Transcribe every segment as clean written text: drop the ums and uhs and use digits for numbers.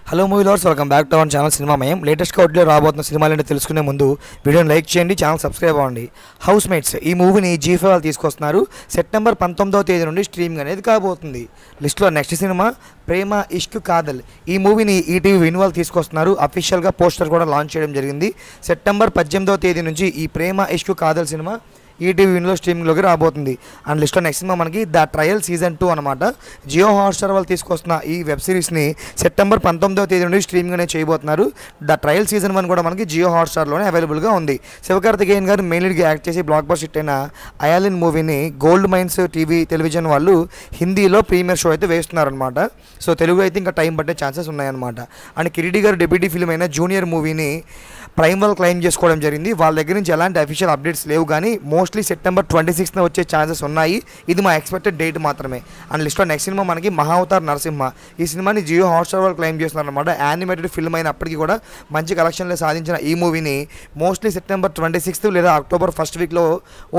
Hello movie lovers, welcome back to our channel Cinemamayam. లేటెస్ట్గా ఓటీటీలో రాబోతున్న సినిమాలు ఏంటో తెలుసుకునే ముందు వీడియోని లైక్ చేయండి, ఛానల్ సబ్స్క్రైబ్ అవ్వండి. హౌస్ మేట్స్ ఈ మూవీని జీ5 వాళ్ళు తీసుకొస్తున్నారు. సెప్టెంబర్ 19వ తేదీ నుండి స్ట్రీమింగ్ అనేది కాబోతుంది. లిస్ట్లో నెక్స్ట్ సినిమా ప్రేమ ఇష్క్ కాదల్. ఈ మూవీని ఈటీవీ విన్ వాళ్ళు తీసుకొస్తున్నారు. అఫీషియల్గా పోస్టర్ కూడా లాంచ్ చేయడం జరిగింది. సెప్టెంబర్ 18వ తేదీ నుంచి ఈ ప్రేమ ఇష్క్ కాదల్ సినిమా ఈటీవీ విన్లో స్ట్రీమింగ్లోకి రాబోతుంది. అండ్ లిస్ట్లో నెక్స్ట్ సినిమా మనకి ద ట్రయల్ సీజన్ 2 అనమాట. జియో హాట్స్టార్ వాళ్ళు తీసుకొస్తున్న ఈ వెబ్ సిరీస్ని సెప్టెంబర్ 19వ తేదీ నుండి స్ట్రీమింగ్ అనేది చేయబోతున్నారు. ద ట్రయల్ సీజన్ 1 కూడా మనకి జియో హాట్స్టార్లోనే అవైలబుల్గా ఉంది. శివకార్తికేయన్ గారు మెయిన్ లీడ్గా యాక్ట్ చేసి బ్లాక్ బస్టర్ హిట్ అయిన అయాలిన్ మూవీని గోల్డ్ మైన్స్ టెలివిజన్ వాళ్ళు హిందీలో ప్రీమియర్ షో అయితే వేస్తున్నారనమాట. సో తెలుగు అయితే ఇంకా టైం పట్టే ఛాన్సెస్ ఉన్నాయన్నమాట. అండ్ కిరీటి గారు డెబ్యూటీ ఫిల్మ్ అయిన జూనియర్ మూవీని ప్రైమ్ వాళ్ళు క్లెయిమ్ చేసుకోవడం జరిగింది. వాళ్ళ దగ్గర నుంచి ఎలాంటి అఫీషియల్ అప్డేట్స్ లేవు, కానీ మోస్ట్లీ సెప్టెంబర్ 26న వచ్చే ఛాన్సెస్ ఉన్నాయి. ఇది మా ఎక్స్పెక్టెడ్ డేట్ మాత్రమే. అండ్ లిస్ట్లో నెక్స్ట్ సినిమా మనకి మహావతార్ నరసింహ. ఈ సినిమాని జియో హాట్స్టార్ వాళ్ళు క్లెయిమ్ చేస్తున్నారు అనమాట. యానిమేటెడ్ ఫిల్మ్ అయినప్పటికీ కూడా మంచి కలెక్షన్లు సాధించిన ఈ మూవీని మోస్ట్లీ సెప్టెంబర్ 26 లేదా అక్టోబర్ 1 వీక్లో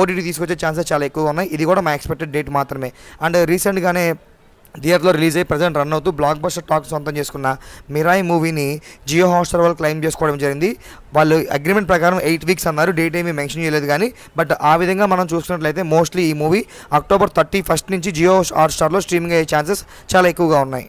ఓటీటీ తీసుకొచ్చే ఛాన్సెస్ చాలా ఎక్కువ ఉన్నాయి. ఇది కూడా మా ఎక్స్పెక్టెడ్ డేట్ మాత్రమే. అండ్ రీసెంట్గానే థియేటర్లో రిలీజ్ అయ్యి ప్రజెంట్ రన్ అవుతూ బ్లాక్ బస్టర్ టాక్ సొంతం చేసుకున్న మిరాయి మూవీని జియో హాట్స్టార్ వాళ్ళు క్లెయిమ్ చేసుకోవడం జరిగింది. వాళ్ళు అగ్రిమెంట్ ప్రకారం 8 వీక్స్ అన్నారు, డేట్ ఏమీ మెన్షన్ చేయలేదు. కానీ బట్ ఆ విధంగా మనం చూసుకున్నట్లయితే మోస్ట్లీ ఈ మూవీ అక్టోబర్ 31 నుంచి జియో హాట్స్టార్లో స్ట్రీమింగ్ అయ్యే ఛాన్సెస్ చాలా ఎక్కువగా ఉన్నాయి.